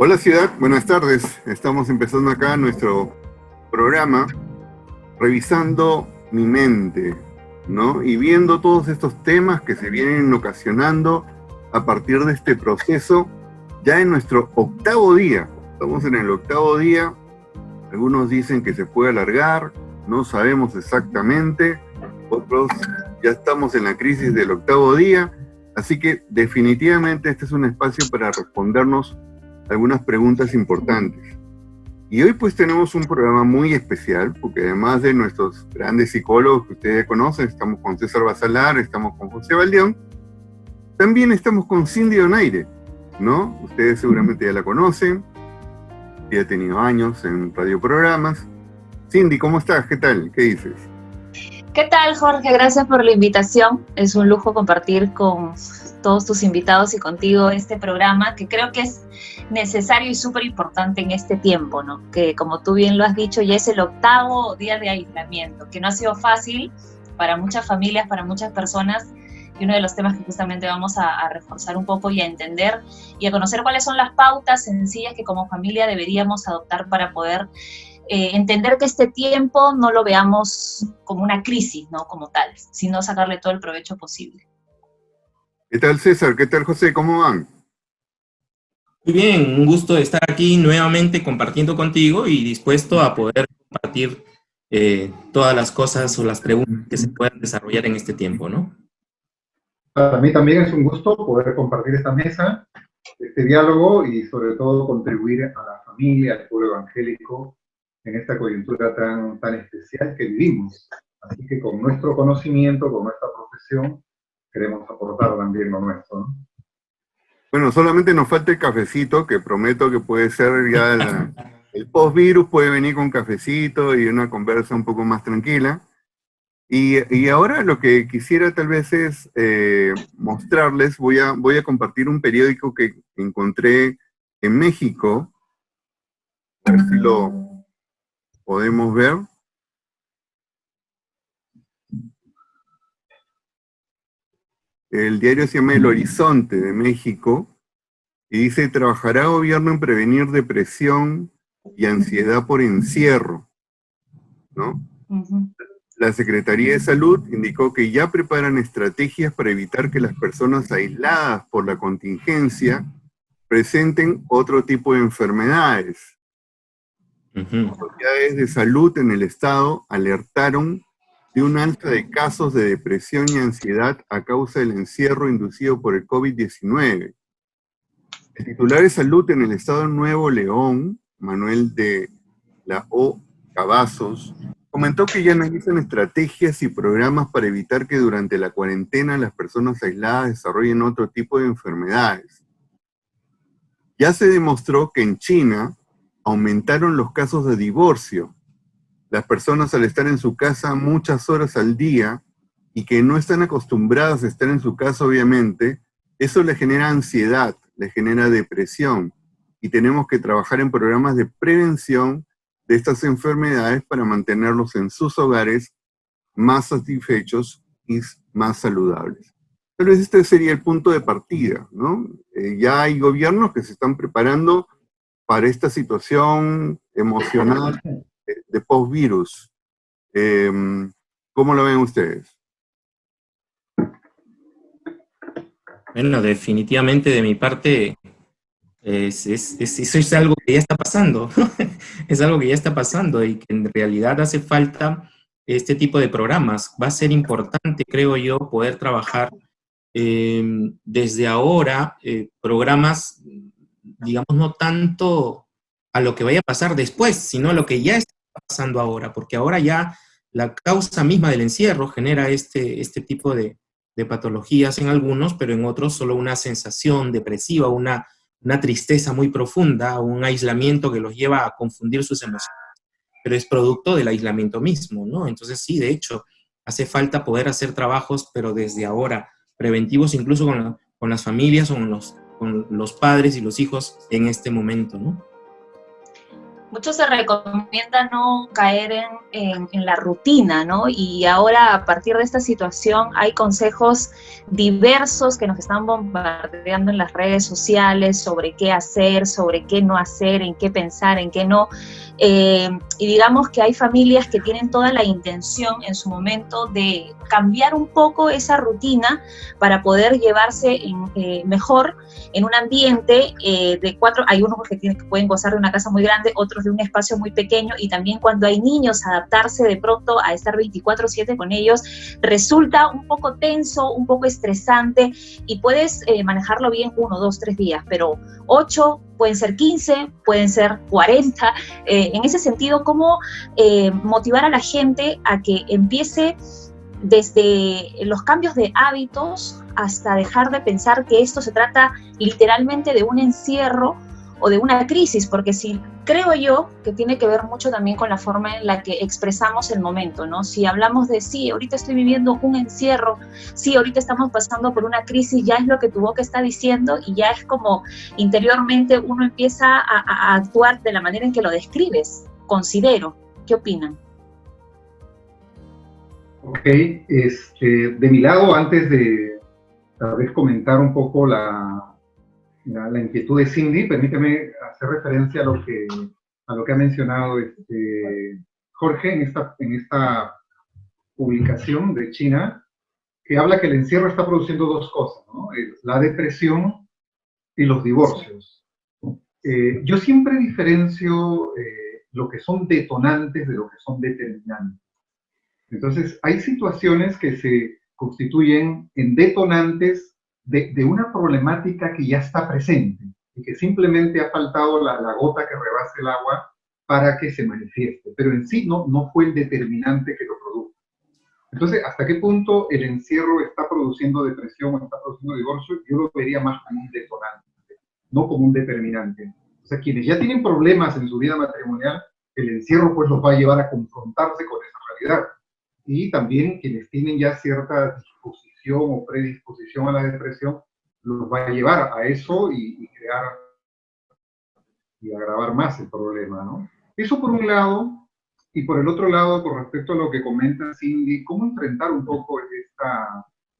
Hola Ciudad, buenas tardes. Estamos empezando acá nuestro programa revisando mi mente, ¿no? Y viendo todos estos temas que se vienen ocasionando a partir de este proceso ya en nuestro octavo día. Estamos en el octavo día, algunos dicen que se puede alargar, no sabemos exactamente, otros ya estamos en la crisis del octavo día, así que definitivamente este es un espacio para respondernos algunas preguntas importantes. Y hoy pues tenemos un programa muy especial, porque además de nuestros grandes psicólogos que ustedes conocen, estamos con César Basalar, estamos con José Valdeón, también estamos con Cindy Donaire, ¿no? Ustedes seguramente ya la conocen, ya ha tenido años en radioprogramas. Cindy, ¿cómo estás? ¿Qué tal? ¿Qué dices? ¿Qué tal, Jorge? Gracias por la invitación. Es un lujo compartir con todos tus invitados y contigo este programa, que creo que es necesario y súper importante en este tiempo, ¿no? Que, como tú bien lo has dicho, ya es el octavo día de aislamiento, que no ha sido fácil para muchas familias, para muchas personas, y uno de los temas que justamente vamos a reforzar un poco y a entender y a conocer cuáles son las pautas sencillas que como familia deberíamos adoptar para poder entender que este tiempo no lo veamos como una crisis, ¿no? Como tal, sino sacarle todo el provecho posible. ¿Qué tal César? ¿Qué tal José? ¿Cómo van? Muy bien, un gusto de estar aquí nuevamente compartiendo contigo y dispuesto a poder compartir todas las cosas o las preguntas que se puedan desarrollar en este tiempo, ¿no? Para mí también es un gusto poder compartir esta mesa, este diálogo y sobre todo contribuir a la familia, al pueblo evangélico en esta coyuntura tan especial que vivimos. Así que con nuestro conocimiento, con nuestra profesión, queremos aportar también lo nuestro, ¿no? Bueno, solamente nos falta el cafecito, que prometo que puede ser ya el post-virus, puede venir con cafecito y una conversa un poco más tranquila. Y ahora lo que quisiera tal vez es mostrarles, voy a compartir un periódico que encontré en México, a ver si lo podemos ver. El diario se llama El Horizonte de México y dice: trabajará gobierno en prevenir depresión y ansiedad por encierro, ¿no? Uh-huh. La Secretaría de Salud indicó que ya preparan estrategias para evitar que las personas aisladas por la contingencia presenten otro tipo de enfermedades. Uh-huh. Autoridades de salud en el estado alertaron de un alza de casos de depresión y ansiedad a causa del encierro inducido por el COVID-19. El titular de salud en el estado de Nuevo León, Manuel de la O. Cavazos, comentó que ya analizan estrategias y programas para evitar que durante la cuarentena las personas aisladas desarrollen otro tipo de enfermedades. Ya se demostró que en China aumentaron los casos de divorcio. Las personas, al estar en su casa muchas horas al día y que no están acostumbradas a estar en su casa, obviamente, eso le genera ansiedad, le genera depresión, y tenemos que trabajar en programas de prevención de estas enfermedades para mantenerlos en sus hogares más satisfechos y más saludables. Tal vez este sería el punto de partida, ¿no? Ya hay gobiernos que se están preparando para esta situación emocional de post-virus. ¿Cómo lo ven ustedes? Bueno, definitivamente de mi parte, eso es algo que ya está pasando, es algo que ya está pasando y que en realidad hace falta este tipo de programas. Va a ser importante, creo yo, poder trabajar desde ahora programas, digamos, no tanto a lo que vaya a pasar después, sino a lo que ya está pasando ahora, porque ahora ya la causa misma del encierro genera este tipo de patologías en algunos, pero en otros solo una sensación depresiva, una tristeza muy profunda, un aislamiento que los lleva a confundir sus emociones, pero es producto del aislamiento mismo, ¿no? Entonces sí, de hecho, hace falta poder hacer trabajos, pero desde ahora, preventivos incluso con las familias o con los padres y los hijos en este momento, ¿no? Mucho se recomienda no caer en la rutina, ¿no? Y ahora, a partir de esta situación, hay consejos diversos que nos están bombardeando en las redes sociales sobre qué hacer, sobre qué no hacer, en qué pensar, en qué no. Y digamos que hay familias que tienen toda la intención en su momento de cambiar un poco esa rutina para poder llevarse mejor en un ambiente de 4, hay unos que pueden gozar de una casa muy grande, otros de un espacio muy pequeño, y también cuando hay niños, adaptarse de pronto a estar 24/7 con ellos resulta un poco tenso, un poco estresante, y puedes manejarlo bien 1, 2, 3 días, pero 8, pueden ser 15, pueden ser 40. En ese sentido, ¿cómo motivar a la gente a que empiece desde los cambios de hábitos hasta dejar de pensar que esto se trata literalmente de un encierro o de una crisis? Porque sí, creo yo que tiene que ver mucho también con la forma en la que expresamos el momento, ¿no? Si hablamos de, sí, ahorita estoy viviendo un encierro, sí, ahorita estamos pasando por una crisis, ya es lo que tu boca está diciendo, y ya es como interiormente uno empieza a actuar de la manera en que lo describes, considero. ¿Qué opinan? Ok, de mi lado, antes de tal vez comentar un poco la inquietud de Cindy, permíteme hacer referencia a lo que ha mencionado Jorge en esta publicación de China, que habla que el encierro está produciendo dos cosas, ¿no? La depresión y los divorcios. Yo siempre diferencio lo que son detonantes de lo que son determinantes. Entonces, hay situaciones que se constituyen en detonantes de una problemática que ya está presente y que simplemente ha faltado la gota que rebase el agua para que se manifieste, pero en sí no fue el determinante que lo produjo. Entonces, ¿hasta qué punto el encierro está produciendo depresión o está produciendo divorcio? Yo lo vería más como un detonante, no como un determinante. O sea, quienes ya tienen problemas en su vida matrimonial, el encierro pues los va a llevar a confrontarse con esa realidad. Y también quienes tienen ya cierta disposición o predisposición a la depresión, los va a llevar a eso y crear y agravar más el problema, ¿no? Eso por un lado, y por el otro lado, con respecto a lo que comenta Cindy, cómo enfrentar un poco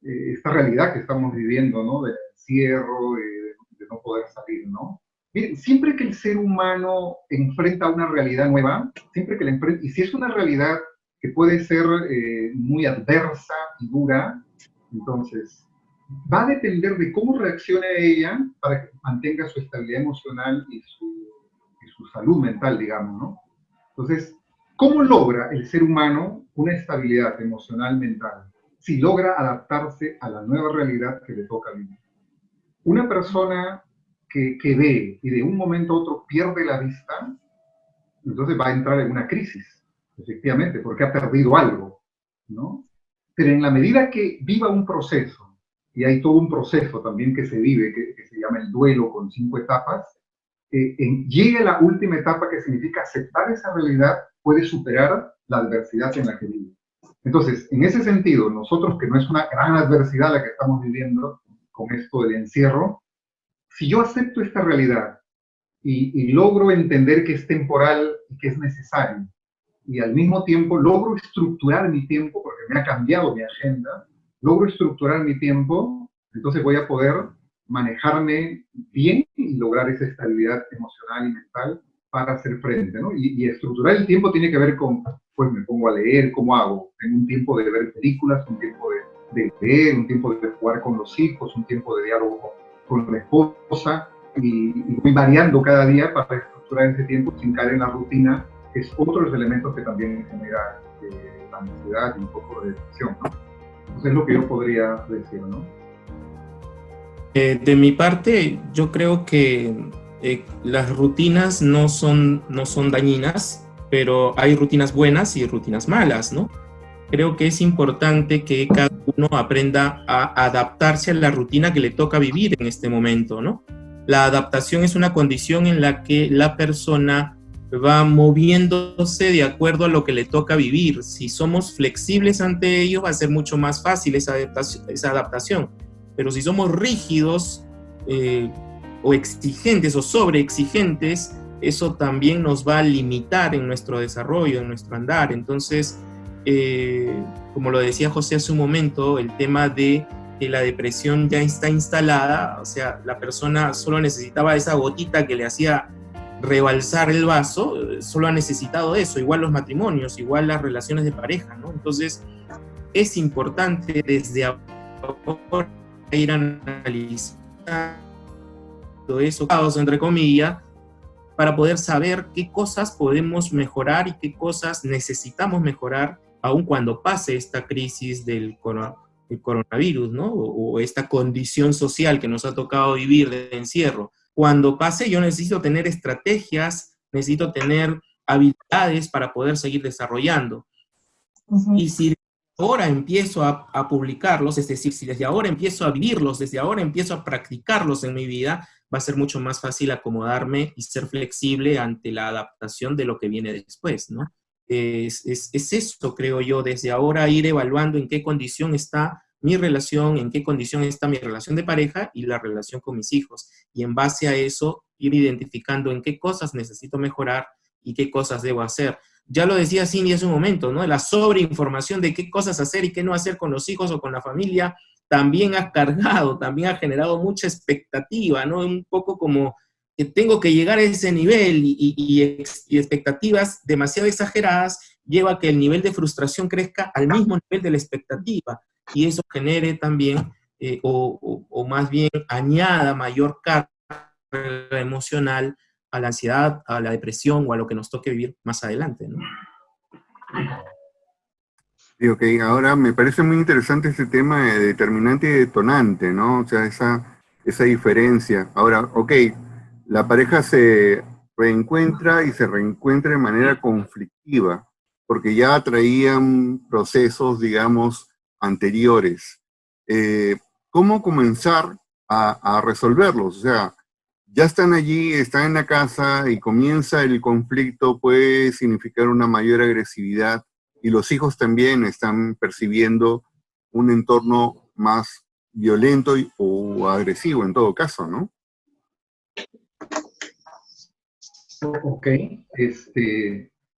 esta realidad que estamos viviendo, ¿no? Del encierro, de no poder salir, ¿no? Miren, siempre que el ser humano enfrenta una realidad nueva, siempre que la enfrenta, y si es una realidad que puede ser muy adversa y dura, entonces va a depender de cómo reaccione a ella para que mantenga su estabilidad emocional y su salud mental, digamos, ¿no? Entonces, ¿cómo logra el ser humano una estabilidad emocional mental? Si logra adaptarse a la nueva realidad que le toca vivir. Una persona que ve y de un momento a otro pierde la vista, entonces va a entrar en una crisis, efectivamente, porque ha perdido algo, ¿no? Pero en la medida que viva un proceso, y hay todo un proceso también que se vive, que se llama el duelo con 5 etapas, llegue a la última etapa, que significa aceptar esa realidad, puede superar la adversidad en la que vive. Entonces, en ese sentido, nosotros, que no es una gran adversidad la que estamos viviendo con esto del encierro, si yo acepto esta realidad y logro entender que es temporal y que es necesario, y al mismo tiempo logro estructurar mi tiempo, porque me ha cambiado mi agenda, logro estructurar mi tiempo, entonces voy a poder manejarme bien y lograr esa estabilidad emocional y mental para hacer frente, ¿no? Y estructurar el tiempo tiene que ver con, pues me pongo a leer, ¿cómo hago? Tengo un tiempo de ver películas, un tiempo de leer, un tiempo de jugar con los hijos, un tiempo de diálogo con la esposa, y voy variando cada día para estructurar ese tiempo sin caer en la rutina, que es otro de los elementos que también genera la ansiedad y un poco de depresión, ¿no? Entonces es lo que yo podría decir, ¿no? De mi parte, yo creo que las rutinas no son dañinas, pero hay rutinas buenas y rutinas malas, ¿no? Creo que es importante que cada uno aprenda a adaptarse a la rutina que le toca vivir en este momento, ¿no? La adaptación es una condición en la que la persona va moviéndose de acuerdo a lo que le toca vivir. Si somos flexibles ante ello, va a ser mucho más fácil esa adaptación. Pero si somos rígidos o exigentes o sobreexigentes, eso también nos va a limitar en nuestro desarrollo, en nuestro andar. Entonces, como lo decía José hace un momento, el tema de que la depresión ya está instalada, o sea, la persona solo necesitaba esa gotita que le hacía rebalsar el vaso, solo ha necesitado eso, igual los matrimonios, igual las relaciones de pareja, ¿no? Entonces, es importante desde ahora ir analizando eso, entre comillas, para poder saber qué cosas podemos mejorar y qué cosas necesitamos mejorar, aun cuando pase esta crisis del coronavirus, ¿no? O esta condición social que nos ha tocado vivir de encierro. Cuando pase, yo necesito tener estrategias, necesito tener habilidades para poder seguir desarrollando. Y si ahora empiezo a publicarlos, es decir, si desde ahora empiezo a vivirlos, desde ahora empiezo a practicarlos en mi vida, va a ser mucho más fácil acomodarme y ser flexible ante la adaptación de lo que viene después, ¿no? Es eso, creo yo, desde ahora ir evaluando en qué condición está mi relación, en qué condición está mi relación de pareja y la relación con mis hijos. Y en base a eso, ir identificando en qué cosas necesito mejorar y qué cosas debo hacer. Ya lo decía Cindy hace un momento, ¿no? La sobreinformación de qué cosas hacer y qué no hacer con los hijos o con la familia también ha cargado, también ha generado mucha expectativa, ¿no? Un poco como que tengo que llegar a ese nivel y expectativas demasiado exageradas lleva a que el nivel de frustración crezca al mismo nivel de la expectativa y eso genere también, o más bien añada mayor carga emocional a la ansiedad, a la depresión o a lo que nos toque vivir más adelante, ¿no? Sí, ok, ahora me parece muy interesante ese tema de determinante y detonante, ¿no? O sea, esa diferencia. Ahora, ok, la pareja se reencuentra y se reencuentra de manera conflictiva, porque ya traían procesos, digamos, anteriores. ¿Cómo comenzar a resolverlos? O sea, ya están allí, están en la casa y comienza el conflicto, puede significar una mayor agresividad y los hijos también están percibiendo un entorno más violento o agresivo en todo caso, ¿no? Ok,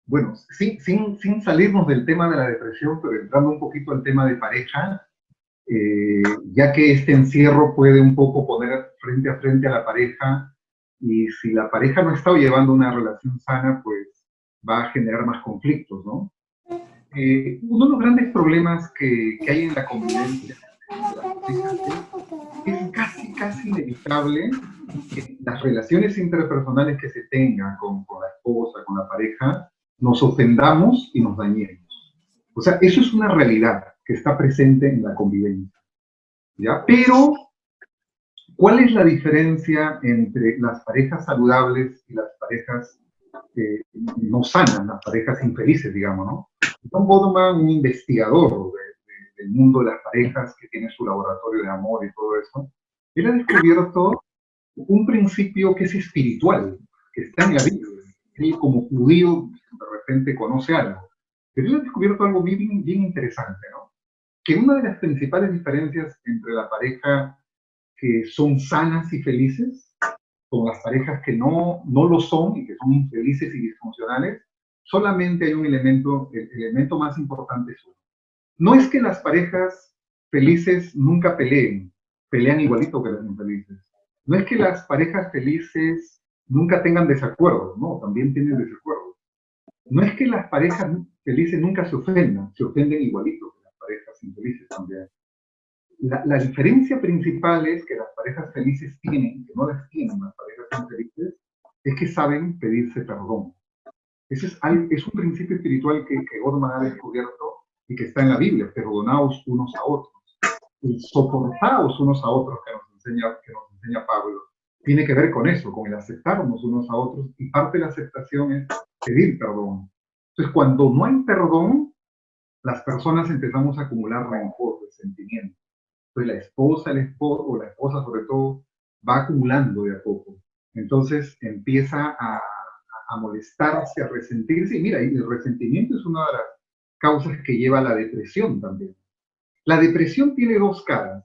bueno, sin salirnos del tema de la depresión, pero entrando un poquito al tema de pareja, ya que este encierro puede un poco poner frente a frente a la pareja, y si la pareja no está llevando una relación sana, pues va a generar más conflictos, ¿no? Uno de los grandes problemas que hay en la convivencia es casi inevitable que las relaciones interpersonales que se tengan con la esposa, con la pareja, nos ofendamos y nos dañemos. O sea, eso es una realidad que está presente en la convivencia, ¿ya? Pero, ¿cuál es la diferencia entre las parejas saludables y las parejas no sanas, las parejas infelices, digamos, ¿no? John Gottman, un investigador del mundo de las parejas que tiene su laboratorio de amor y todo eso, él ha descubierto un principio que es espiritual, que está en la Biblia. Él como judío de repente conoce algo. Pero él ha descubierto algo bien interesante, ¿no? Que una de las principales diferencias entre la pareja que son sanas y felices con las parejas que no lo son y que son infelices y disfuncionales, solamente hay un elemento, el elemento más importante es uno. No es que las parejas felices nunca pelean igualito que las infelices. No es que las parejas felices nunca tengan desacuerdos, no, también tienen desacuerdos. No es que las parejas felices nunca se ofenden igualito que las parejas infelices también. La diferencia principal es que las parejas felices tienen, que no las tienen las parejas infelices, es que saben pedirse perdón. Ese es un principio espiritual que Gottman ha descubierto y que está en la Biblia, perdonaos unos a otros. Y soportaos unos a otros que nos enseña Pablo. Tiene que ver con eso, con el aceptarnos unos a otros, y parte de la aceptación es pedir perdón. Entonces, cuando no hay perdón, las personas empezamos a acumular rencor, resentimiento. Entonces, la esposa, el esposo, o la esposa sobre todo, va acumulando de a poco. Entonces, empieza a molestarse, a resentirse. Y mira, y el resentimiento es una de las causas que lleva a la depresión también. La depresión tiene dos caras,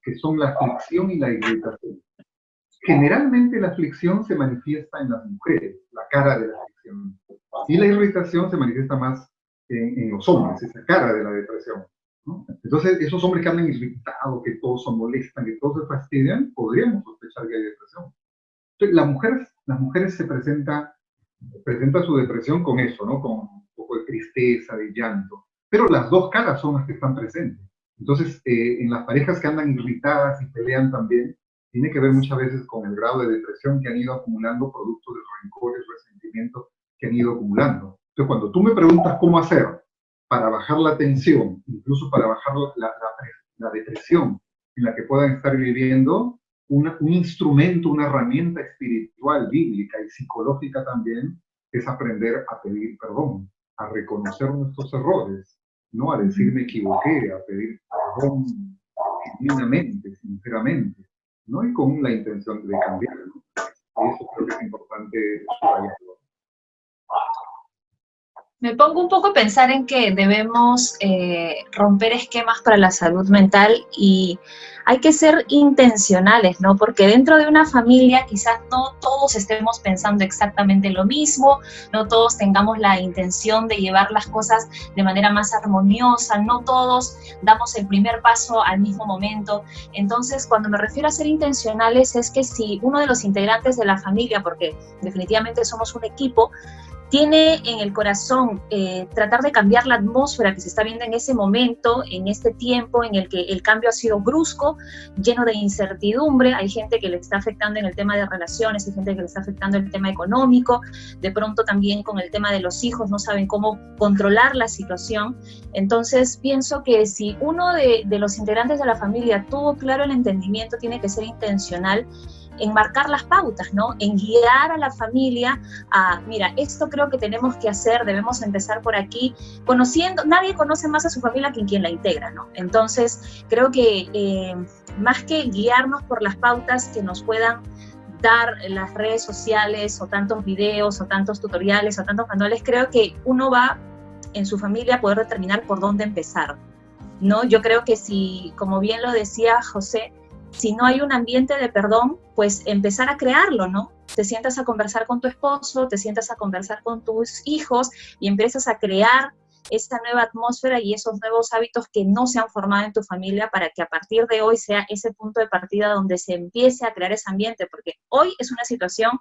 que son la aflicción y la irritación. Generalmente la aflicción se manifiesta en las mujeres, la cara de la aflicción. Y la irritación se manifiesta más en los hombres, esa cara de la depresión, ¿no? Entonces, esos hombres que andan irritados, que todos se molestan, que todos se fastidian, podríamos sospechar que hay depresión. Entonces, las mujeres se presenta su depresión con eso, ¿no? Con un poco de tristeza, de llanto. Pero las dos caras son las que están presentes. Entonces, en las parejas que andan irritadas y pelean también, tiene que ver muchas veces con el grado de depresión que han ido acumulando producto de rencores, resentimientos que han ido acumulando. Entonces, cuando tú me preguntas cómo hacer para bajar la tensión, incluso para bajar la depresión en la que puedan estar viviendo, un instrumento, una herramienta espiritual, bíblica y psicológica también, es aprender a pedir perdón, a reconocer nuestros errores, ¿no? A decir me equivoqué, a pedir perdón genuinamente, sinceramente, ¿no? Y con la intención de cambiar, ¿no? Y eso creo que es importante subrayarlo. Me pongo un poco a pensar en que debemos romper esquemas para la salud mental y hay que ser intencionales, ¿no? Porque dentro de una familia quizás no todos estemos pensando exactamente lo mismo, no todos tengamos la intención de llevar las cosas de manera más armoniosa, no todos damos el primer paso al mismo momento. Entonces, cuando me refiero a ser intencionales es que si uno de los integrantes de la familia, porque definitivamente somos un equipo, tiene en el corazón tratar de cambiar la atmósfera que se está viendo en ese momento, en este tiempo en el que el cambio ha sido brusco, lleno de incertidumbre. Hay gente que le está afectando en el tema de relaciones, hay gente que le está afectando el tema económico, de pronto también con el tema de los hijos no saben cómo controlar la situación. Entonces pienso que si uno de los integrantes de la familia tuvo claro el entendimiento, tiene que ser intencional en marcar las pautas, ¿no? En guiar a la familia a, mira, esto creo que tenemos que hacer, debemos empezar por aquí, conociendo, nadie conoce más a su familia que quien la integra, ¿no? Entonces, creo que más que guiarnos por las pautas que nos puedan dar las redes sociales, o tantos videos, o tantos tutoriales, o tantos manuales, creo que uno va en su familia a poder determinar por dónde empezar, ¿no? Yo creo que si, como bien lo decía José, si no hay un ambiente de perdón, pues empezar a crearlo, ¿no? Te sientas a conversar con tu esposo, te sientas a conversar con tus hijos y empiezas a crear esta nueva atmósfera y esos nuevos hábitos que no se han formado en tu familia para que a partir de hoy sea ese punto de partida donde se empiece a crear ese ambiente, porque hoy es una situación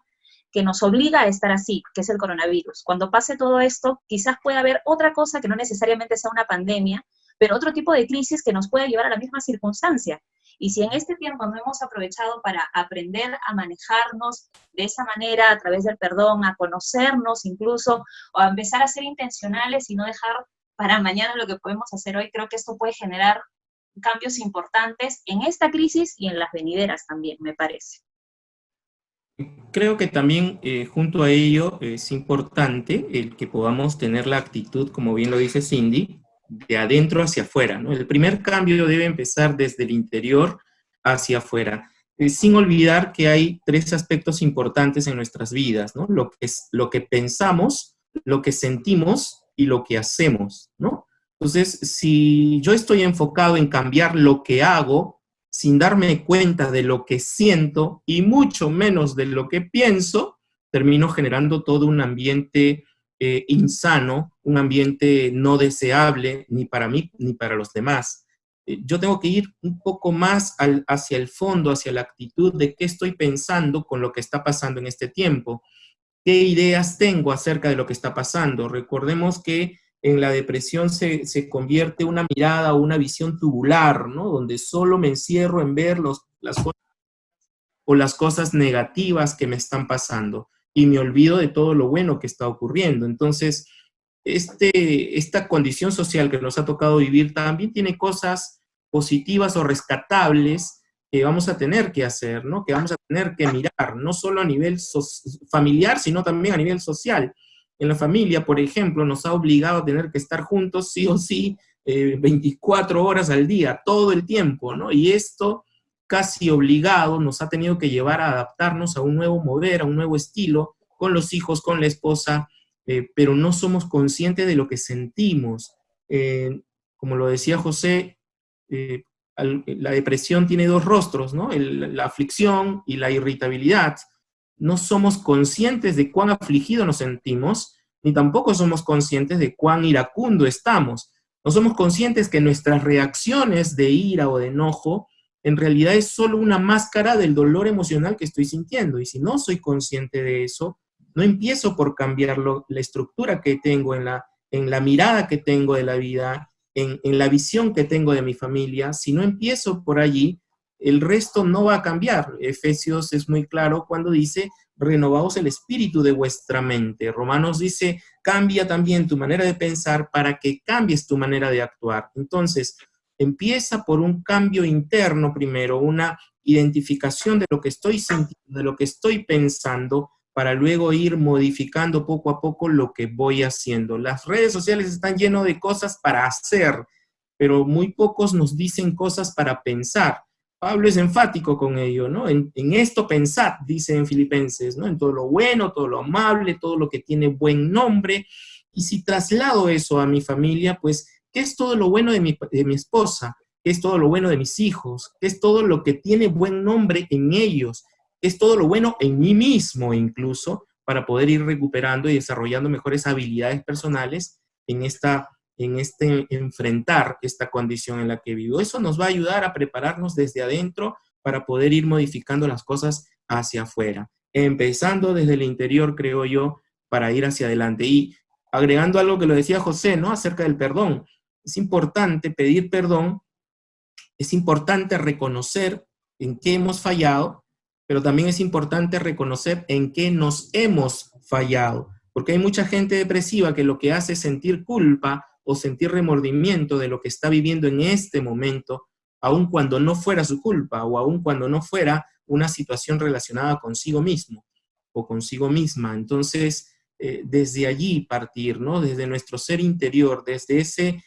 que nos obliga a estar así, que es el coronavirus. Cuando pase todo esto, quizás pueda haber otra cosa que no necesariamente sea una pandemia, pero otro tipo de crisis que nos puede llevar a la misma circunstancia. Y si en este tiempo no hemos aprovechado para aprender a manejarnos de esa manera, a través del perdón, a conocernos incluso, o a empezar a ser intencionales y no dejar para mañana lo que podemos hacer hoy, creo que esto puede generar cambios importantes en esta crisis y en las venideras también, me parece. Creo que también junto a ello es importante el que podamos tener la actitud, como bien lo dice Cindy, de adentro hacia afuera, ¿no? El primer cambio debe empezar desde el interior hacia afuera, sin olvidar que hay tres aspectos importantes en nuestras vidas, ¿no? Lo que pensamos, lo que sentimos y lo que hacemos, ¿no? Entonces, si yo estoy enfocado en cambiar lo que hago, sin darme cuenta de lo que siento y mucho menos de lo que pienso, termino generando todo un ambiente insano, un ambiente no deseable ni para mí ni para los demás. Yo tengo que ir un poco más hacia el fondo, hacia la actitud de qué estoy pensando con lo que está pasando en este tiempo, qué ideas tengo acerca de lo que está pasando. Recordemos que en la depresión se convierte una mirada o una visión tubular, ¿no? Donde solo me encierro en ver las cosas o las cosas negativas que me están pasando y me olvido de todo lo bueno que está ocurriendo. Entonces, esta condición social que nos ha tocado vivir también tiene cosas positivas o rescatables que vamos a tener que hacer, ¿no? Que vamos a tener que mirar, no solo a nivel familiar, sino también a nivel social. En la familia, por ejemplo, nos ha obligado a tener que estar juntos sí o sí 24 horas al día, todo el tiempo, ¿no? Y esto casi obligado nos ha tenido que llevar a adaptarnos a un nuevo mover, a un nuevo estilo, con los hijos, con la esposa, pero no somos conscientes de lo que sentimos. Como lo decía José, la depresión tiene dos rostros, ¿no? La aflicción y la irritabilidad. No somos conscientes de cuán afligidos nos sentimos, ni tampoco somos conscientes de cuán iracundo estamos. No somos conscientes que nuestras reacciones de ira o de enojo en realidad es solo una máscara del dolor emocional que estoy sintiendo. Y si no soy consciente de eso, no empiezo por cambiar la estructura que tengo en la mirada que tengo de la vida, en la visión que tengo de mi familia. Si no empiezo por allí, el resto no va a cambiar. Efesios es muy claro cuando dice, renovaos el espíritu de vuestra mente. Romanos dice, cambia también tu manera de pensar para que cambies tu manera de actuar. Entonces, empieza por un cambio interno primero, una identificación de lo que estoy sintiendo, de lo que estoy pensando, para luego ir modificando poco a poco lo que voy haciendo. Las redes sociales están llenas de cosas para hacer, pero muy pocos nos dicen cosas para pensar. Pablo es enfático con ello, ¿no? En esto pensad, dice en Filipenses, ¿no? En todo lo bueno, todo lo amable, todo lo que tiene buen nombre. Y si traslado eso a mi familia, pues, ¿qué es todo lo bueno de mi esposa? ¿Qué es todo lo bueno de mis hijos? ¿Qué es todo lo que tiene buen nombre en ellos? ¿Qué es todo lo bueno en mí mismo incluso? Para poder ir recuperando y desarrollando mejores habilidades personales en enfrentar esta condición en la que vivo. Eso nos va a ayudar a prepararnos desde adentro para poder ir modificando las cosas hacia afuera, empezando desde el interior, creo yo, para ir hacia adelante. Y agregando algo que lo decía José, ¿no? Acerca del perdón. Es importante pedir perdón, es importante reconocer en qué hemos fallado, pero también es importante reconocer en qué nos hemos fallado, porque hay mucha gente depresiva que lo que hace es sentir culpa o sentir remordimiento de lo que está viviendo en este momento, aun cuando no fuera su culpa o aun cuando no fuera una situación relacionada consigo mismo o consigo misma. Entonces, desde allí partir, ¿no? Desde nuestro ser interior, desde ese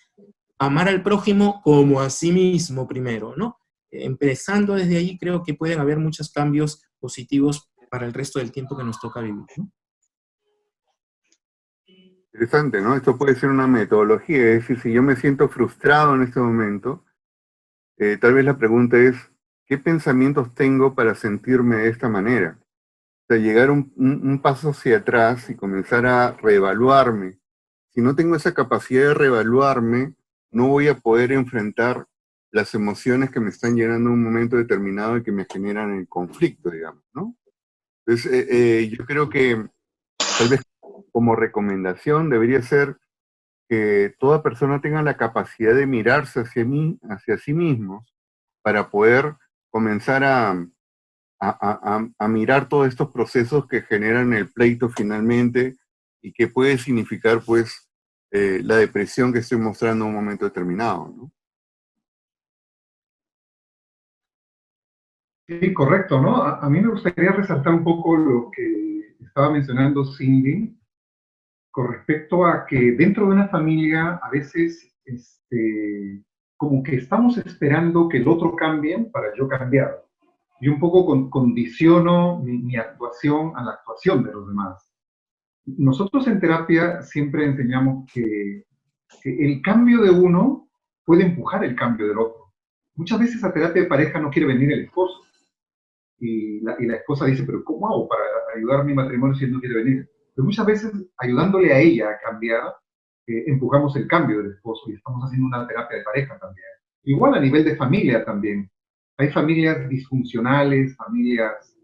amar al prójimo como a sí mismo primero, ¿no? Empezando desde allí, creo que pueden haber muchos cambios positivos para el resto del tiempo que nos toca vivir, ¿no? Interesante, ¿no? Esto puede ser una metodología, es decir, si yo me siento frustrado en este momento, tal vez la pregunta es, ¿qué pensamientos tengo para sentirme de esta manera? O sea, llegar un paso hacia atrás y comenzar a reevaluarme. Si no tengo esa capacidad de reevaluarme, no voy a poder enfrentar las emociones que me están llenando en un momento determinado y que me generan el conflicto, digamos, ¿no? Entonces, yo creo que tal vez como recomendación debería ser que toda persona tenga la capacidad de mirarse hacia sí mismos para poder comenzar a mirar todos estos procesos que generan el pleito finalmente y que puede significar, pues, la depresión que estoy mostrando en un momento determinado, ¿no? Sí, correcto, ¿no? A mí me gustaría resaltar un poco lo que estaba mencionando Cindy con respecto a que dentro de una familia a veces como que estamos esperando que el otro cambie para yo cambiar. Y un poco condiciono mi actuación a la actuación de los demás. Nosotros en terapia siempre enseñamos que el cambio de uno puede empujar el cambio del otro. Muchas veces a terapia de pareja no quiere venir el esposo. Y la esposa dice, pero ¿cómo hago para ayudar a mi matrimonio si él no quiere venir? Pero muchas veces, ayudándole a ella a cambiar, empujamos el cambio del esposo y estamos haciendo una terapia de pareja también. Igual a nivel de familia también. Hay familias disfuncionales, familias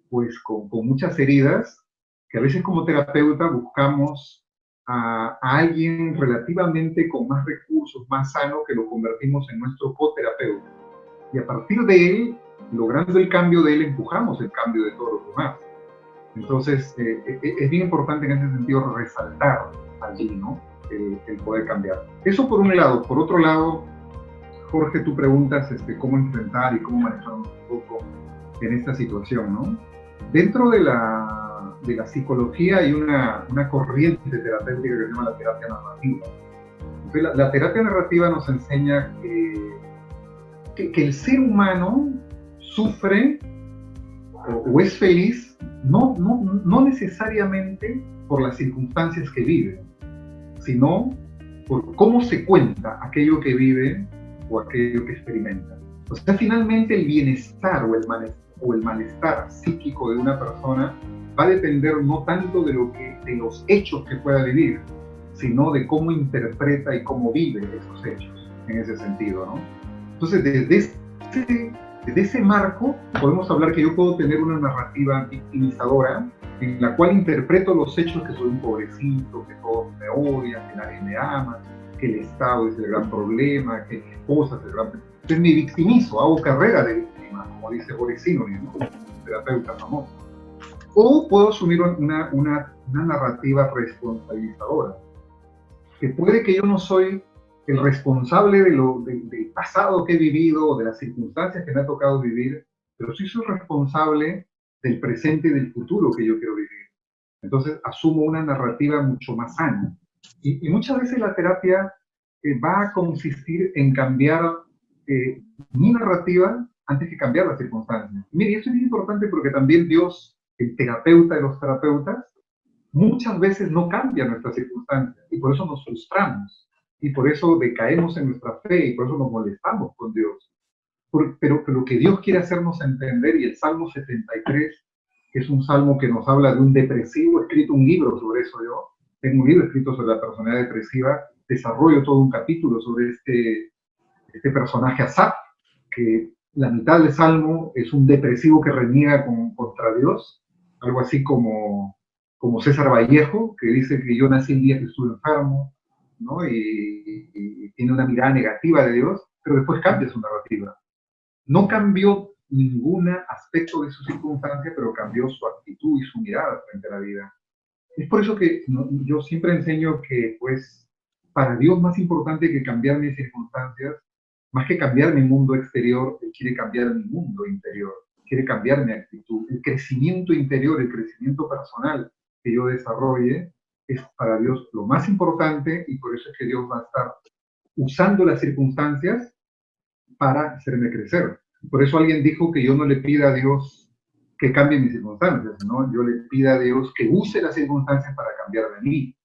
pues con muchas heridas, que a veces como terapeuta buscamos a alguien relativamente con más recursos, más sano, que lo convertimos en nuestro coterapeuta. Y a partir de él, logrando el cambio de él, empujamos el cambio de todos los demás. Entonces, es bien importante en ese sentido resaltar allí, ¿no? El poder cambiar. Eso por un lado. Por otro lado, Jorge, tú preguntas cómo enfrentar y cómo manejar un poco en esta situación, ¿no? Dentro de la psicología hay una corriente terapéutica que se llama la terapia narrativa. Entonces, la terapia narrativa nos enseña que el ser humano sufre o es feliz no necesariamente por las circunstancias que vive, sino por cómo se cuenta aquello que vive o aquello que experimenta. O sea, finalmente el bienestar o el malestar psíquico de una persona va a depender no tanto de los hechos que pueda vivir, sino de cómo interpreta y cómo vive esos hechos, en ese sentido, ¿no? Entonces, desde ese marco, podemos hablar que yo puedo tener una narrativa victimizadora en la cual interpreto los hechos que soy un pobrecito, que todos me odian, que nadie me ama, que el Estado es el gran problema, que mi esposa es el gran problema. Entonces me victimizo, hago carrera de víctima, como dice Boris Cyrulnik, ¿no? Un terapeuta famoso. O puedo asumir una narrativa responsabilizadora, que puede que yo no soy el responsable del pasado que he vivido, de las circunstancias que me ha tocado vivir, pero sí soy responsable del presente y del futuro que yo quiero vivir. Entonces asumo una narrativa mucho más sana. Y muchas veces la terapia va a consistir en cambiar mi narrativa antes que cambiar las circunstancias. Y mire, esto es muy importante porque también Dios, el terapeuta de los terapeutas, muchas veces no cambia nuestras circunstancias y por eso nos frustramos y por eso decaemos en nuestra fe y por eso nos molestamos con Dios. Pero lo que Dios quiere hacernos entender, y el Salmo 73, que es un salmo que nos habla de un depresivo, he escrito un libro sobre eso yo, tengo un libro escrito sobre la personalidad depresiva, desarrollo todo un capítulo sobre este personaje Asaf, que la mitad del salmo es un depresivo que reniega contra Dios, algo así como César Vallejo, que dice que yo nací el día que estuve enfermo, ¿no? Y tiene una mirada negativa de Dios, pero después cambia su narrativa. No cambió ningún aspecto de su circunstancia, pero cambió su actitud y su mirada frente a la vida. Es por eso que yo siempre enseño que, pues, para Dios más importante que cambiar mis circunstancias, más que cambiar mi mundo exterior, Él quiere cambiar mi mundo interior, quiere cambiar mi actitud. El crecimiento interior, el crecimiento personal que yo desarrolle, es para Dios lo más importante, y por eso es que Dios va a estar usando las circunstancias para hacerme crecer. Por eso alguien dijo que yo no le pida a Dios que cambie mis circunstancias, ¿no? Yo le pido a Dios que use las circunstancias para cambiar de mí.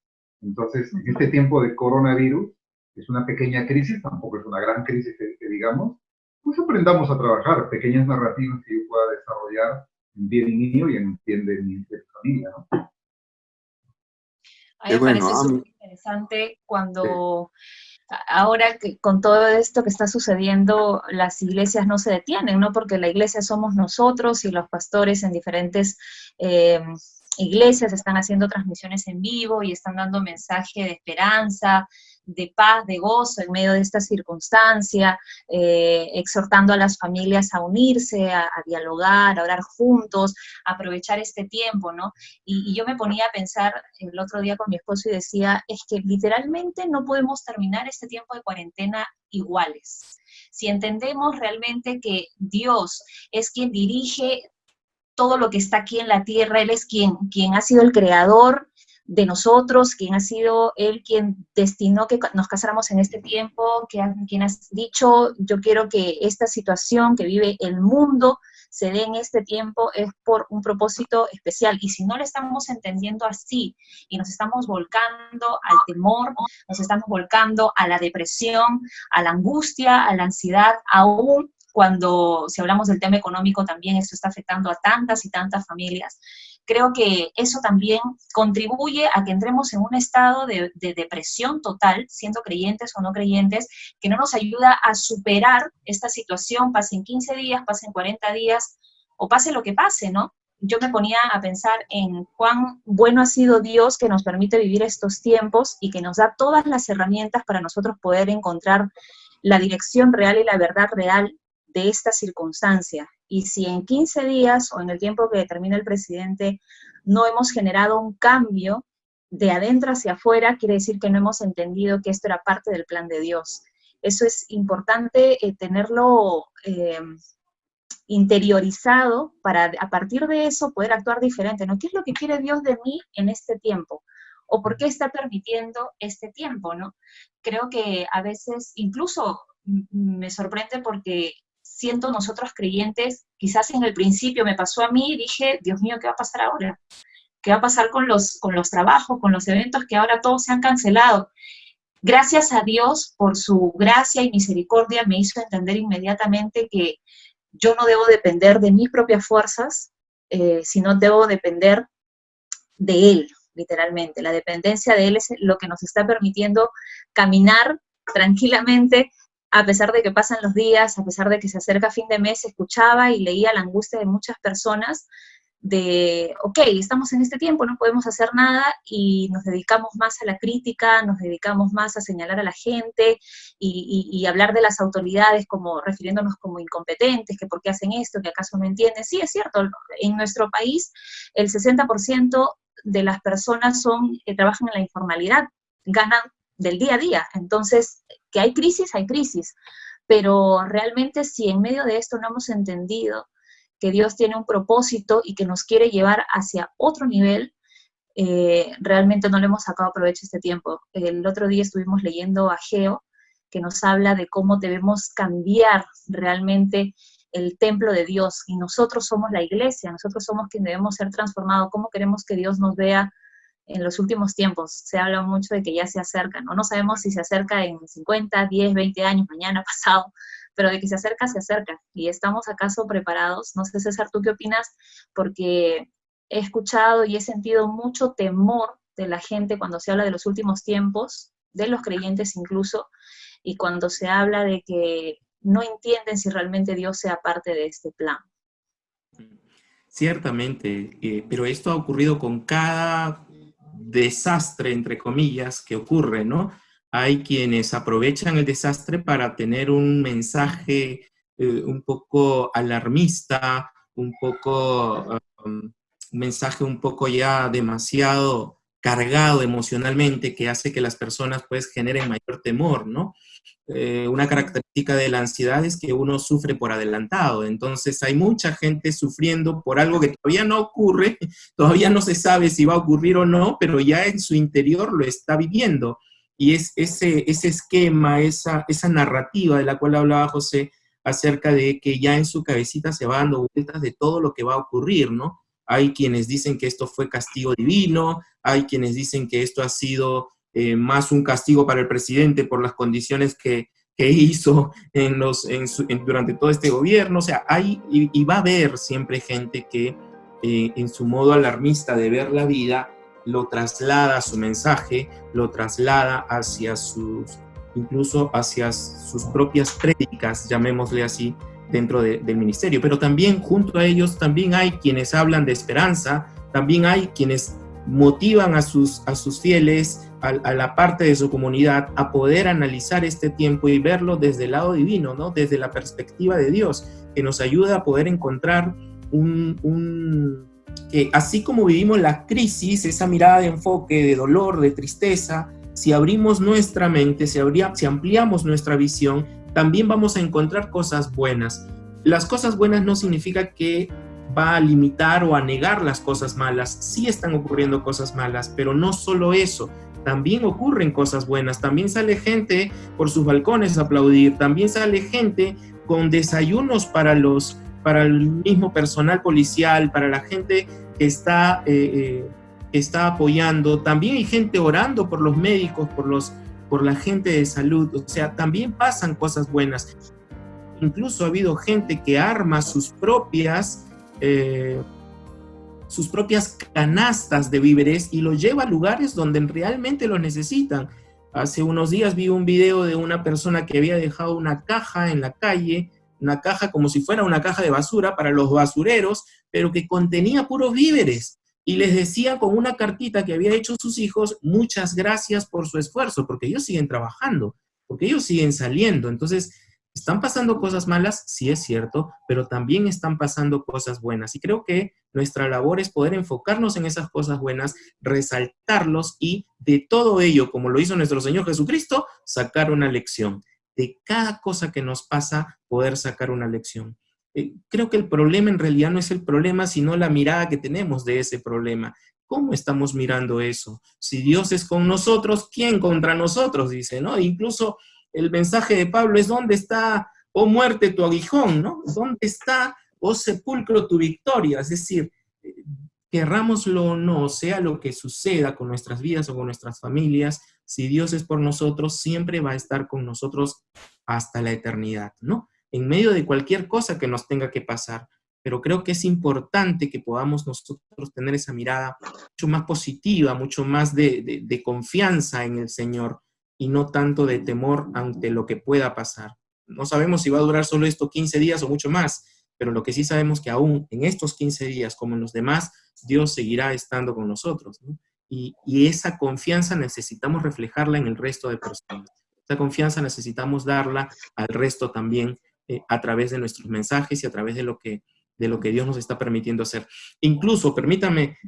Entonces, en este tiempo de coronavirus, es una pequeña crisis, tampoco es una gran crisis que digamos, pues aprendamos a trabajar pequeñas narrativas que yo pueda desarrollar en bien mío y en bien de mi familia, ¿no? A mí me parece súper interesante cuando ahora que con todo esto que está sucediendo, las iglesias no se detienen, ¿no? Porque la iglesia somos nosotros y los pastores en diferentes iglesias están haciendo transmisiones en vivo y están dando mensaje de esperanza, de paz, de gozo en medio de esta circunstancia, exhortando a las familias a unirse, a dialogar, a orar juntos, a aprovechar este tiempo, ¿no? Y yo me ponía a pensar el otro día con mi esposo y decía, es que literalmente no podemos terminar este tiempo de cuarentena iguales. Si entendemos realmente que Dios es quien dirige todo lo que está aquí en la tierra, Él es quien ha sido el creador de nosotros, quien ha sido Él quien destinó que nos casáramos en este tiempo, quien ha dicho, yo quiero que esta situación que vive el mundo se dé en este tiempo, es por un propósito especial. Y si no lo estamos entendiendo así, y nos estamos volcando al temor, nos estamos volcando a la depresión, a la angustia, a la ansiedad, aún cuando, si hablamos del tema económico, también esto está afectando a tantas y tantas familias. Creo que eso también contribuye a que entremos en un estado de depresión total, siendo creyentes o no creyentes, que no nos ayuda a superar esta situación, pasen 15 días, pasen 40 días, o pase lo que pase, ¿no? Yo me ponía a pensar en cuán bueno ha sido Dios que nos permite vivir estos tiempos y que nos da todas las herramientas para nosotros poder encontrar la dirección real y la verdad real de esta circunstancia. Y si en 15 días o en el tiempo que determina el presidente no hemos generado un cambio de adentro hacia afuera, quiere decir que no hemos entendido que esto era parte del plan de Dios. Eso es importante tenerlo interiorizado para a partir de eso poder actuar diferente, ¿no? ¿Qué es lo que quiere Dios de mí en este tiempo? ¿O por qué está permitiendo este tiempo, no? Creo que a veces incluso me sorprende porque siento nosotros creyentes, quizás en el principio me pasó a mí, dije, Dios mío, ¿qué va a pasar ahora? ¿Qué va a pasar con los trabajos, con los eventos que ahora todos se han cancelado? gracias a Dios por su gracia y misericordia me hizo entender inmediatamente que yo no debo depender de mis propias fuerzas, sino debo depender de Él, literalmente. La dependencia de Él es lo que nos está permitiendo caminar tranquilamente, a pesar de que pasan los días, a pesar de que se acerca fin de mes. Escuchaba y leía la angustia de muchas personas de, ok, estamos en este tiempo, no podemos hacer nada, y nos dedicamos más a la crítica, nos dedicamos más a señalar a la gente y hablar de las autoridades como refiriéndonos como incompetentes, que por qué hacen esto, que acaso no entienden. Sí, es cierto, en nuestro país el 60% de las personas trabajan en la informalidad, ganan del día a día. Entonces, que hay crisis, pero realmente si en medio de esto no hemos entendido que Dios tiene un propósito y que nos quiere llevar hacia otro nivel, realmente no le hemos sacado provecho este tiempo. El otro día estuvimos leyendo a Ageo, que nos habla de cómo debemos cambiar realmente el templo de Dios, y nosotros somos la iglesia, nosotros somos quien debemos ser transformados. ¿Cómo queremos que Dios nos vea en los últimos tiempos? Se habla mucho de que ya se acerca, ¿no? No sabemos si se acerca en 50, 10, 20 años, mañana, pasado, pero de que se acerca, se acerca. ¿Y estamos acaso preparados? No sé, César, ¿tú qué opinas? Porque he escuchado y he sentido mucho temor de la gente cuando se habla de los últimos tiempos, de los creyentes incluso, y cuando se habla de que no entienden si realmente Dios sea parte de este plan. Ciertamente, pero esto ha ocurrido con cada desastre, entre comillas, que ocurre, ¿no? Hay quienes aprovechan el desastre para tener un mensaje un poco alarmista, un mensaje un poco ya demasiado cargado emocionalmente, que hace que las personas pues generen mayor temor, ¿no? Una característica de la ansiedad es que uno sufre por adelantado. Entonces hay mucha gente sufriendo por algo que todavía no ocurre, todavía no se sabe si va a ocurrir o no, pero ya en su interior lo está viviendo. Y es ese esquema, esa narrativa de la cual hablaba José, acerca de que ya en su cabecita se va dando vueltas de todo lo que va a ocurrir, ¿no? Hay quienes dicen que esto fue castigo divino, hay quienes dicen que esto ha sido más un castigo para el presidente por las condiciones que hizo durante todo este gobierno. O sea, hay y va a haber siempre gente que en su modo alarmista de ver la vida lo traslada a su mensaje, lo traslada incluso hacia sus propias prédicas, llamémosle así, dentro del ministerio. Pero también junto a ellos también hay quienes hablan de esperanza, también hay quienes motivan a sus fieles, a la parte de su comunidad, a poder analizar este tiempo y verlo desde el lado divino, ¿no? Desde la perspectiva de Dios, que nos ayuda a poder encontrar que así como vivimos la crisis, esa mirada de enfoque, de dolor, de tristeza, si abrimos nuestra mente, si ampliamos nuestra visión, también vamos a encontrar cosas buenas. Las cosas buenas no significa que va a limitar o a negar las cosas malas. Sí están ocurriendo cosas malas, pero no solo eso. También ocurren cosas buenas. También sale gente por sus balcones a aplaudir. También sale gente con desayunos para el mismo personal policial, para la gente que está apoyando. También hay gente orando por los médicos, por la gente de salud. O sea, también pasan cosas buenas. Incluso ha habido gente que arma sus propias canastas de víveres y los lleva a lugares donde realmente lo necesitan. Hace unos días vi un video de una persona que había dejado una caja en la calle, una caja como si fuera una caja de basura para los basureros, pero que contenía puros víveres. Y les decía con una cartita que había hecho sus hijos, muchas gracias por su esfuerzo, porque ellos siguen trabajando, porque ellos siguen saliendo. Entonces, ¿están pasando cosas malas? Sí, es cierto, pero también están pasando cosas buenas. Y creo que nuestra labor es poder enfocarnos en esas cosas buenas, resaltarlos y de todo ello, como lo hizo nuestro Señor Jesucristo, sacar una lección. De cada cosa que nos pasa, poder sacar una lección. Creo que el problema en realidad no es el problema, sino la mirada que tenemos de ese problema. ¿Cómo estamos mirando eso? Si Dios es con nosotros, ¿quién contra nosotros? Dice, ¿no? Incluso el mensaje de Pablo es: ¿dónde está, oh muerte, tu aguijón? ¿No? ¿Dónde está, oh sepulcro, tu victoria? Es decir, querrámoslo o no, sea lo que suceda con nuestras vidas o con nuestras familias, si Dios es por nosotros, siempre va a estar con nosotros hasta la eternidad, ¿no? En medio de cualquier cosa que nos tenga que pasar. Pero creo que es importante que podamos nosotros tener esa mirada mucho más positiva, mucho más de confianza en el Señor y no tanto de temor ante lo que pueda pasar. No sabemos si va a durar solo estos 15 días o mucho más, pero lo que sí sabemos que aún en estos 15 días, como en los demás, Dios seguirá estando con nosotros, ¿no? Y esa confianza necesitamos reflejarla en el resto de personas. Esa confianza necesitamos darla al resto también a través de nuestros mensajes y a través de lo que Dios nos está permitiendo hacer. Incluso, permítame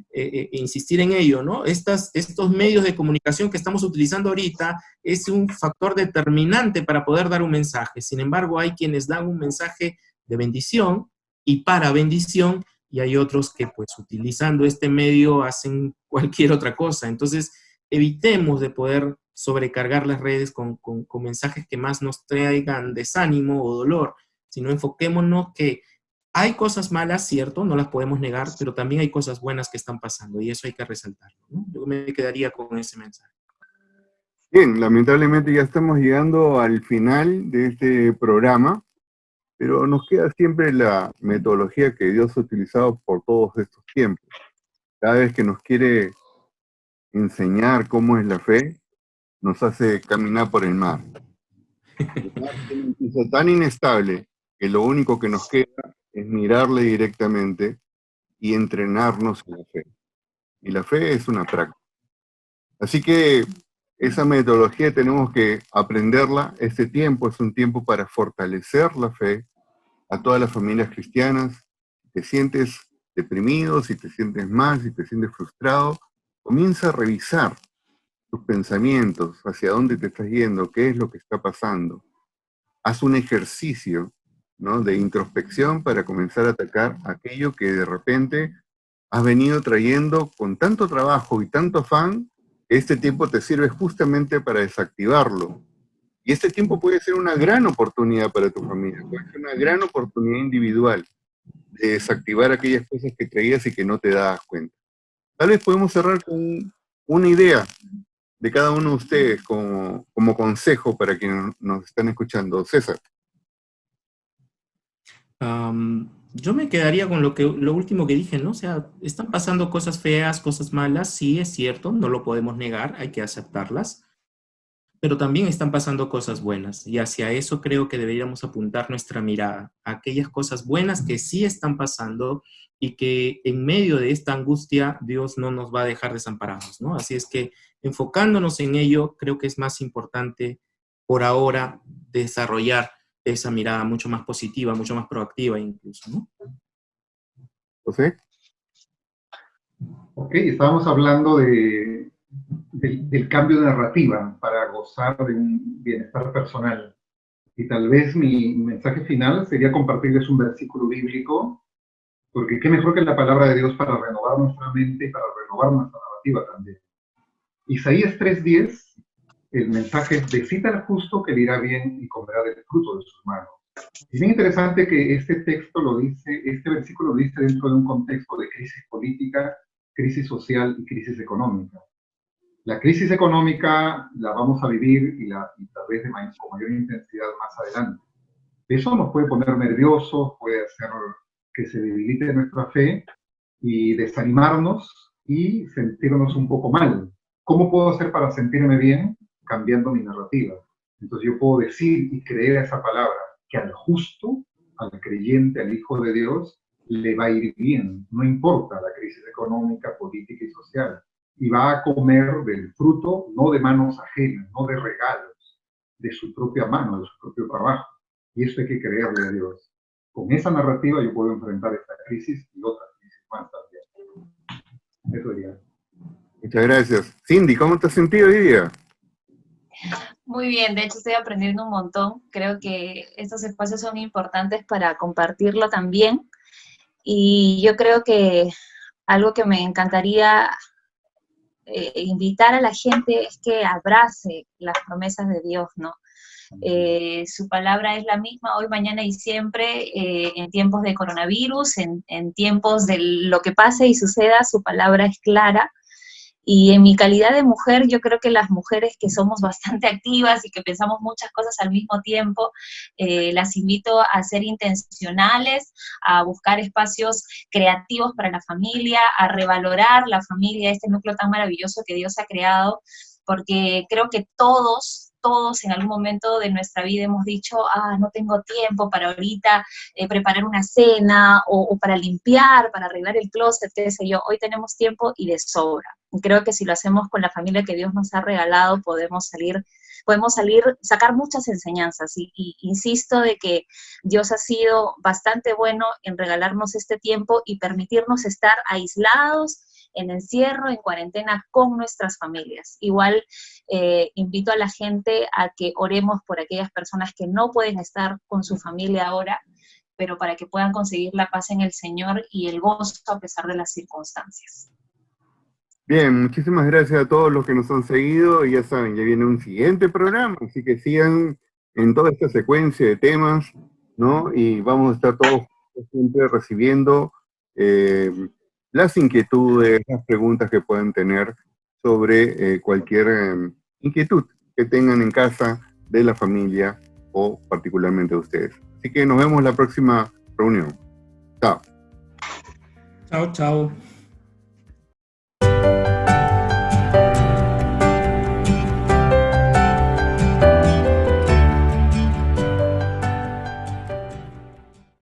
insistir en ello, ¿no? Estos medios de comunicación que estamos utilizando ahorita es un factor determinante para poder dar un mensaje. Sin embargo, hay quienes dan un mensaje de bendición y para bendición, y hay otros que pues utilizando este medio hacen cualquier otra cosa. Entonces, evitemos de poder sobrecargar las redes con mensajes que más nos traigan desánimo o dolor, sino enfoquémonos que hay cosas malas, cierto, no las podemos negar, pero también hay cosas buenas que están pasando y eso hay que resaltarlo, ¿no? Yo me quedaría con ese mensaje. Bien, lamentablemente ya estamos llegando al final de este programa, pero nos queda siempre la metodología que Dios ha utilizado por todos estos tiempos. Cada vez que nos quiere enseñar cómo es la fe, nos hace caminar por el mar. El mar tiene un piso tan inestable que lo único que nos queda es mirarle directamente y entrenarnos en la fe. Y la fe es una práctica. Así que esa metodología tenemos que aprenderla. Este tiempo es un tiempo para fortalecer la fe a todas las familias cristianas. Si te sientes deprimido, si te sientes mal, si te sientes frustrado, comienza a revisar tus pensamientos, hacia dónde te estás yendo, qué es lo que está pasando. Haz un ejercicio, ¿no?, de introspección para comenzar a atacar aquello que de repente has venido trayendo con tanto trabajo y tanto afán. Este tiempo te sirve justamente para desactivarlo. Y este tiempo puede ser una gran oportunidad para tu familia, puede ser una gran oportunidad individual de desactivar aquellas cosas que traías y que no te dabas cuenta. Tal vez podemos cerrar con una idea de cada uno de ustedes como consejo para quienes nos están escuchando. César. Yo me quedaría con lo último que dije, ¿no? O sea, están pasando cosas feas, cosas malas, sí, es cierto, no lo podemos negar, hay que aceptarlas, pero también están pasando cosas buenas y hacia eso creo que deberíamos apuntar nuestra mirada, a aquellas cosas buenas que sí están pasando y que en medio de esta angustia Dios no nos va a dejar desamparados, ¿no? Así es que enfocándonos en ello, creo que es más importante por ahora desarrollar esa mirada mucho más positiva, mucho más proactiva incluso, ¿no? José. Ok, estábamos hablando del cambio de narrativa para gozar de un bienestar personal. Y tal vez mi mensaje final sería compartirles un versículo bíblico, porque qué mejor que la palabra de Dios para renovar nuestra mente y para renovar nuestra narrativa también. Isaías 3:10, el mensaje es: visita al justo que le irá bien y comerá del fruto de sus manos. Es bien interesante que este texto lo dice, este versículo lo dice dentro de un contexto de crisis política, crisis social y crisis económica. La crisis económica la vamos a vivir y tal vez con mayor intensidad más adelante. Eso nos puede poner nerviosos, puede hacer que se debilite nuestra fe y desanimarnos y sentirnos un poco mal. ¿Cómo puedo hacer para sentirme bien? Cambiando mi narrativa. Entonces yo puedo decir y creer esa palabra, que al justo, al creyente, al Hijo de Dios, le va a ir bien, no importa la crisis económica, política y social. Y va a comer del fruto, no de manos ajenas, no de regalos, de su propia mano, de su propio trabajo. Y eso hay que creerle a Dios. Con esa narrativa yo puedo enfrentar esta crisis y otras crisis más también. Eso diría. Muchas gracias. Cindy, ¿cómo te has sentido hoy día? Muy bien, de hecho estoy aprendiendo un montón. Creo que estos espacios son importantes para compartirlo también. Y yo creo que algo que me encantaría invitar a la gente es que abrace las promesas de Dios, ¿no? Su palabra es la misma hoy, mañana y siempre, en tiempos de coronavirus, en tiempos de lo que pase y suceda, su palabra es clara. Y en mi calidad de mujer, yo creo que las mujeres que somos bastante activas y que pensamos muchas cosas al mismo tiempo, las invito a ser intencionales, a buscar espacios creativos para la familia, a revalorar la familia, este núcleo tan maravilloso que Dios ha creado, porque creo que todos en algún momento de nuestra vida hemos dicho, no tengo tiempo para ahorita preparar una cena o para limpiar, para arreglar el closet, qué sé yo. Hoy tenemos tiempo y de sobra. Creo que si lo hacemos con la familia que Dios nos ha regalado, podemos salir, sacar muchas enseñanzas. Y insisto de que Dios ha sido bastante bueno en regalarnos este tiempo y permitirnos estar aislados, en encierro, en cuarentena con nuestras familias. Igual invito a la gente a que oremos por aquellas personas que no pueden estar con su familia ahora, pero para que puedan conseguir la paz en el Señor y el gozo a pesar de las circunstancias. Bien, muchísimas gracias a todos los que nos han seguido, y ya saben, ya viene un siguiente programa, así que sigan en toda esta secuencia de temas, ¿no? Y vamos a estar todos siempre recibiendo las inquietudes, las preguntas que puedan tener sobre cualquier inquietud que tengan en casa de la familia o particularmente de ustedes. Así que nos vemos en la próxima reunión. Chao. Chao, chao.